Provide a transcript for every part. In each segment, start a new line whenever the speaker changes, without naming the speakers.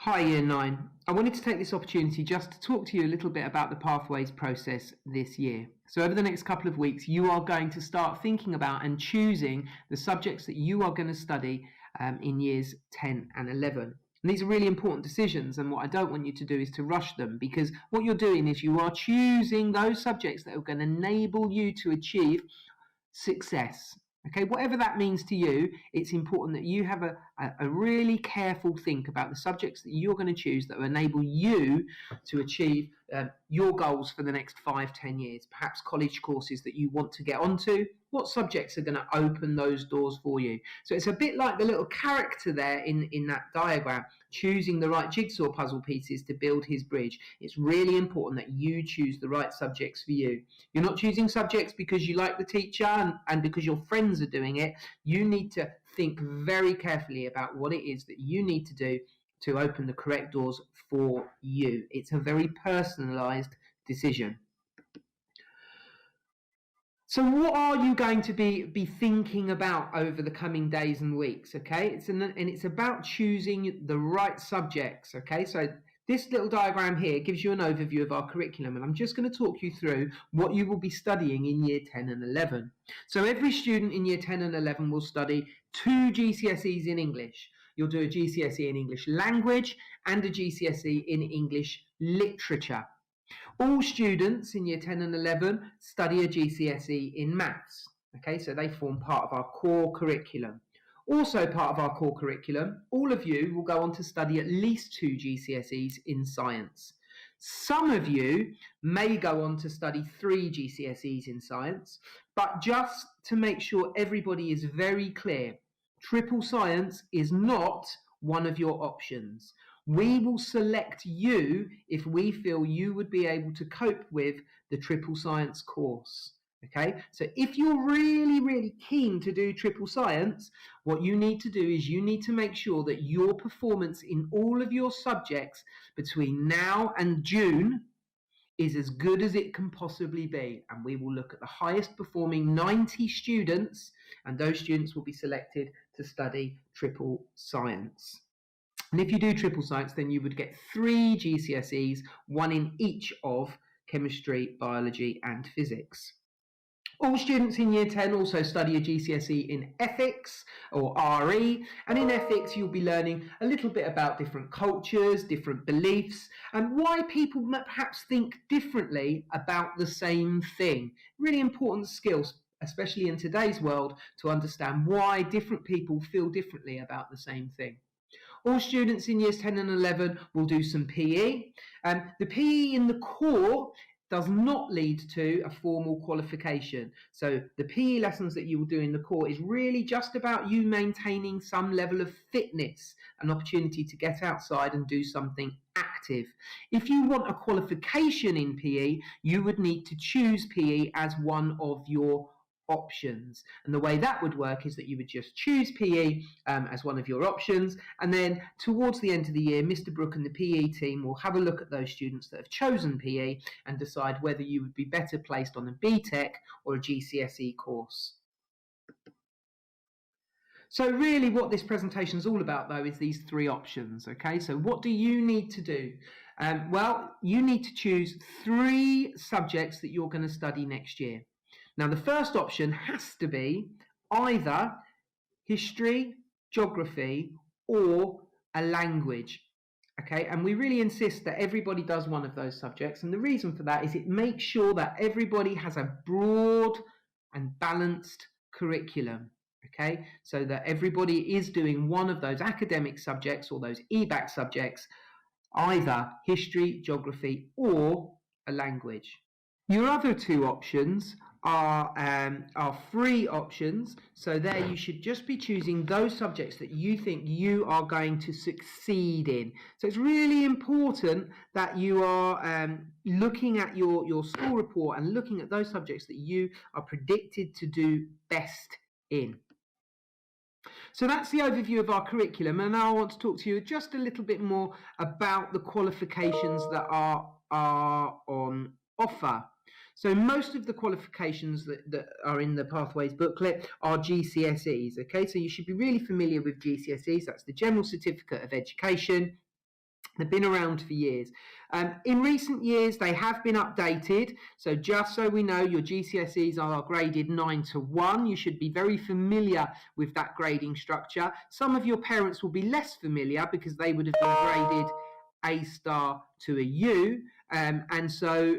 Hi, Year 9. I wanted to take this opportunity just to talk to you a little bit about the Pathways process this year. So over the next couple of weeks, you are going to start thinking about and choosing the subjects that you are going to study in years 10 and 11. And these are really important decisions, and what I don't want you to do is to rush them, because what you're doing is you are choosing those subjects that are going to enable you to achieve success. Okay, whatever that means to you, it's important that you have a really careful think about the subjects that you're going to choose that will enable you to achieve your goals for the next 5-10 years. Perhaps college courses that you want to get onto. What subjects are going to open those doors for you? So it's a bit like the little character there in that diagram, choosing the right jigsaw puzzle pieces to build his bridge. It's really important that you choose the right subjects for you. You're not choosing subjects because you like the teacher and because your friends are doing it. You need to think very carefully about what it is that you need to do to open the correct doors for you. It's a very personalized decision. So what are you going to be thinking about over the coming days and weeks? Okay, it's about choosing the right subjects. Okay, so this little diagram here gives you an overview of our curriculum, and I'm just going to talk you through what you will be studying in year 10 and 11. So every student in year 10 and 11 will study 2 GCSEs in English. You'll do a GCSE in English language and a GCSE in English literature. All students in year 10 and 11 study a GCSE in maths. Okay, so they form part of our core curriculum. Also part of our core curriculum, all of you will go on to study at least 2 GCSEs in science. Some of you may go on to study 3 GCSEs in science, but just to make sure everybody is very clear, triple science is not one of your options. We will select you if we feel you would be able to cope with the triple science course. Okay, so if you're really keen to do triple science, what you need to do is you need to make sure that your performance in all of your subjects between now and June is as good as it can possibly be. And we will look at the highest performing 90 students, and those students will be selected to study triple science. And if you do triple science, then you would get 3 GCSEs, 1 in each of chemistry, biology, and physics. All students in year 10 also study a GCSE in ethics or RE, and in ethics you'll be learning a little bit about different cultures, different beliefs, and why people perhaps think differently about the same thing. Really important skills, especially in today's world, to understand why different people feel differently about the same thing. All students in years 10 and 11 will do some PE. The PE in the core does not lead to a formal qualification. So the PE lessons that you will do in the core is really just about you maintaining some level of fitness, an opportunity to get outside and do something active. If you want a qualification in PE, you would need to choose PE as one of your options, and the way that would work is that you would just choose PE as one of your options, and then towards the end of the year, Mr. Brook and the PE team will have a look at those students that have chosen PE and decide whether you would be better placed on a BTEC or a GCSE course. So really what this presentation is all about, though, is these 3 options. Okay, so what do you need to do? Well, you need to choose 3 subjects that you're going to study next year. Now, the first option has to be either history, geography, or a language. Okay, and we really insist that everybody does one of those subjects. And the reason for that is it makes sure that everybody has a broad and balanced curriculum. Okay, so that everybody is doing one of those academic subjects or those EBAC subjects, either history, geography, or a language. Your other 2 options are free options. So there you should just be choosing those subjects that you think you are going to succeed in. So it's really important that you are looking at your school report and looking at those subjects that you are predicted to do best in. So that's the overview of our curriculum, and now I want to talk to you just a little bit more about the qualifications that are on offer. So most of the qualifications that are in the Pathways booklet are GCSEs, okay? So you should be really familiar with GCSEs. That's the General Certificate of Education. They've been around for years. In recent years, they have been updated. So just so we know, your GCSEs are graded 9 to 1. You should be very familiar with that grading structure. Some of your parents will be less familiar because they would have been graded A star to a U. And so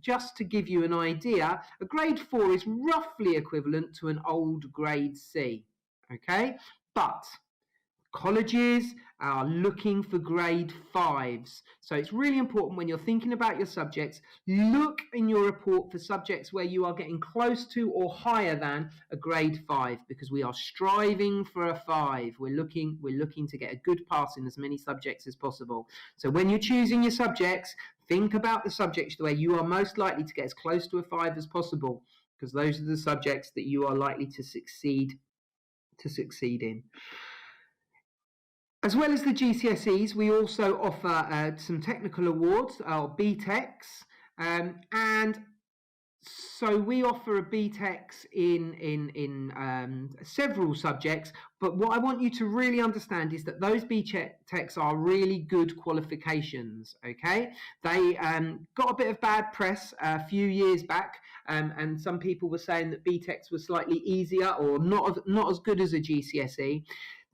just to give you an idea, a grade 4 is roughly equivalent to an old grade C. Okay? But colleges are looking for grade 5s. So it's really important when you're thinking about your subjects, look in your report for subjects where you are getting close to or higher than a grade 5, because we are striving for a 5. We're looking to get a good pass in as many subjects as possible. So when you're choosing your subjects, think about the subjects where you are most likely to get as close to a 5 as possible, because those are the subjects that you are likely to succeed in. As well as the GCSEs, we also offer some technical awards, or BTECs, and so we offer a BTECs in several subjects. But what I want you to really understand is that those BTECs are really good qualifications. Okay, they got a bit of bad press a few years back, and some people were saying that BTECs were slightly easier or not as good as a GCSE.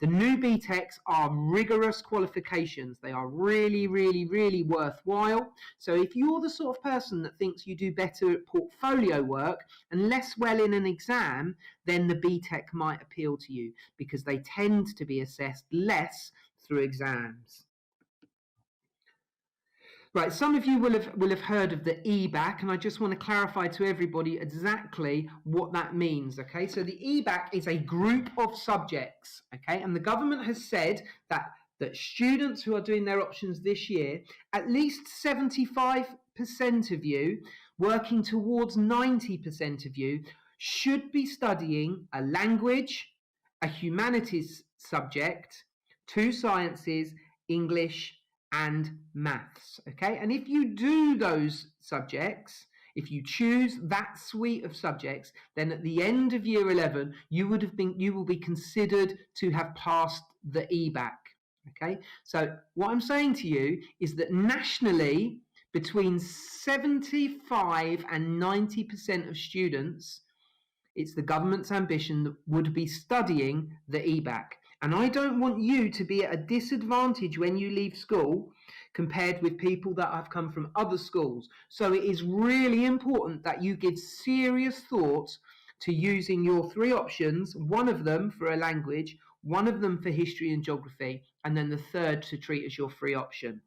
The new BTECs are rigorous qualifications. They are really, really, really worthwhile. So if you're the sort of person that thinks you do better at portfolio work and less well in an exam, then the BTEC might appeal to you, because they tend to be assessed less through exams. Right, some of you will have heard of the EBAC, and I just want to clarify to everybody exactly what that means. Okay, so the EBAC is a group of subjects. Okay, and the government has said that students who are doing their options this year, at least 75% of you, working towards 90% of you, should be studying a language, a humanities subject, 2 sciences, English, and maths. Okay, and if you do those subjects, if you choose that suite of subjects, then at the end of year 11 you will be considered to have passed the EBAC. Okay, so what I'm saying to you is that nationally, between 75 and 90% of students, it's the government's ambition that would be studying the EBAC. And I don't want you to be at a disadvantage when you leave school compared with people that have come from other schools. So it is really important that you give serious thought to using your 3 options, one of them for a language, one of them for history and geography, and then the third to treat as your free option.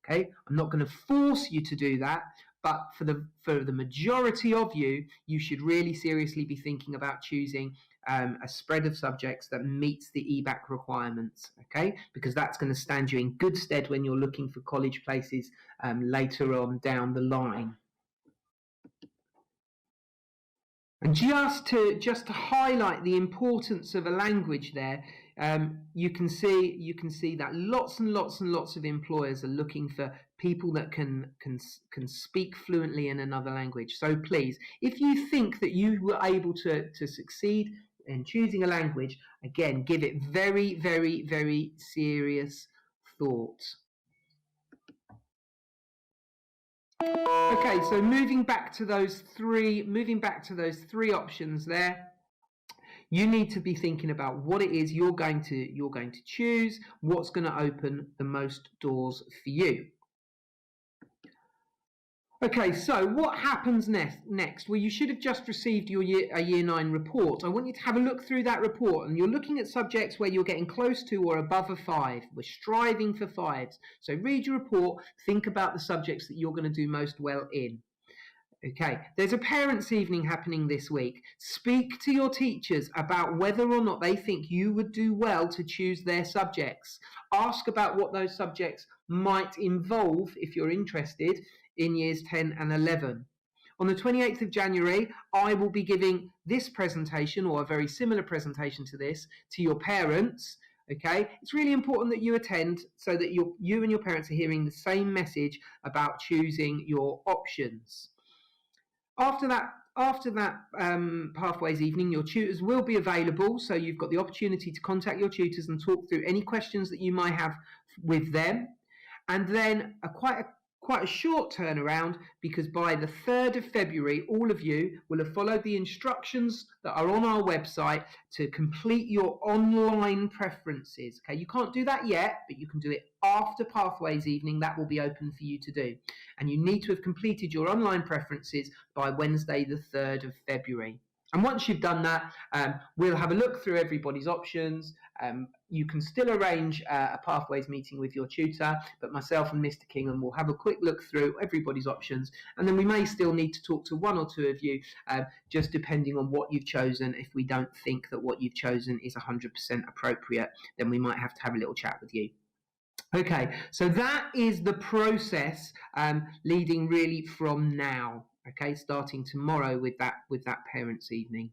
Okay, I'm not going to force you to do that, but for the majority of you, you should really seriously be thinking about choosing a spread of subjects that meets the EBAC requirements, okay? Because that's going to stand you in good stead when you're looking for college places later on down the line. And just to highlight the importance of a language there, you can see that lots and lots and lots of employers are looking for people that can speak fluently in another language. So please, if you think that you were able to succeed in choosing a language, again, give it very, very, very serious thought. Okay, so moving back to those three options there, you need to be thinking about what it is you're going to choose, what's going to open the most doors for you. Okay, so what happens next? Well, you should have just received your year 9 report. I want you to have a look through that report, and you're looking at subjects where you're getting close to or above a 5. We're striving for 5s. So read your report, think about the subjects that you're going to do most well in. Okay, there's a parents' evening happening this week. Speak to your teachers about whether or not they think you would do well to choose their subjects. Ask about what those subjects might involve, if you're interested, in years 10 and 11. On the 28th of January, I will be giving this presentation, or a very similar presentation to this, to your parents. Okay, it's really important that you attend so that you and your parents are hearing the same message about choosing your options. After that Pathways evening, your tutors will be available, so you've got the opportunity to contact your tutors and talk through any questions that you might have with them. and then quite a short turnaround, because by the 3rd of February, all of you will have followed the instructions that are on our website to complete your online preferences. Okay, you can't do that yet, but you can do it after Pathways Evening. That will be open for you to do. And you need to have completed your online preferences by Wednesday, the 3rd of February. And once you've done that, we'll have a look through everybody's options. You can still arrange a Pathways meeting with your tutor, but myself and Mr. Kingham will have a quick look through everybody's options, and then we may still need to talk to one or two of you, just depending on what you've chosen. If we don't think that what you've chosen is 100% appropriate, then we might have to have a little chat with you. Okay, so that is the process leading really from now. Okay, starting tomorrow with that parents' evening.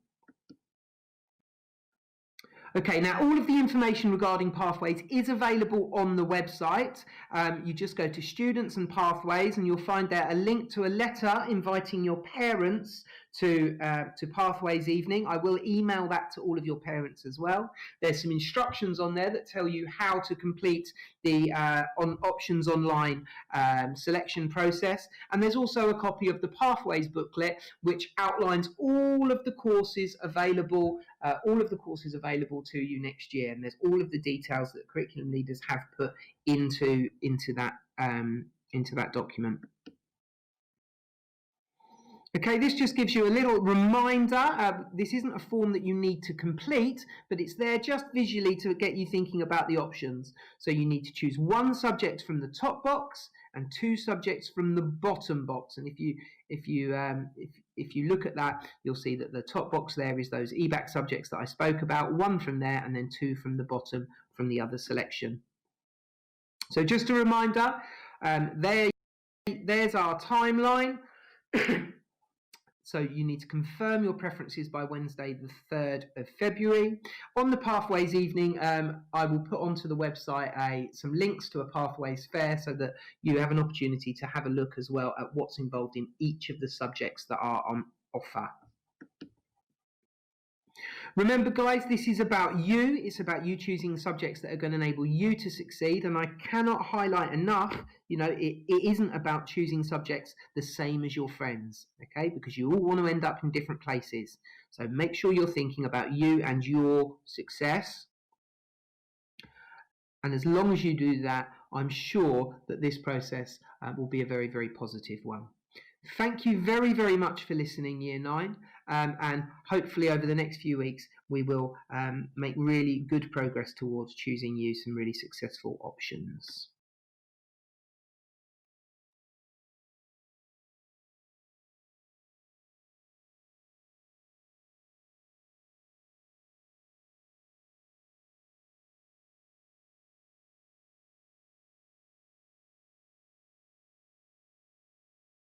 Okay, now all of the information regarding Pathways is available on the website. You just go to Students and Pathways, and you'll find there a link to a letter inviting your parents to Pathways Evening. I will email that to all of your parents as well. There's some instructions on there that tell you how to complete the options online selection process, and there's also a copy of the Pathways booklet which outlines all of the courses available to you next year, and there's all of the details that curriculum leaders have put into that document. Okay, this just gives you a little reminder. This isn't a form that you need to complete, but it's there just visually to get you thinking about the options. So you need to choose one subject from the top box and two subjects from the bottom box. And if you look at that, you'll see that the top box there is those EBacc subjects that I spoke about, one from there and then two from the bottom from the other selection. So just a reminder, there's our timeline. So you need to confirm your preferences by Wednesday, the 3rd of February. On the Pathways Evening, I will put onto the website some links to a Pathways fair so that you have an opportunity to have a look as well at what's involved in each of the subjects that are on offer. Remember, guys, this is about you. It's about you choosing subjects that are going to enable you to succeed. And I cannot highlight enough, it isn't about choosing subjects the same as your friends, okay? Because you all want to end up in different places. So make sure you're thinking about you and your success. And as long as you do that, I'm sure that this process will be a very, very positive one. Thank you very, very much for listening, Year 9. And hopefully over the next few weeks, we will make really good progress towards choosing you some really successful options.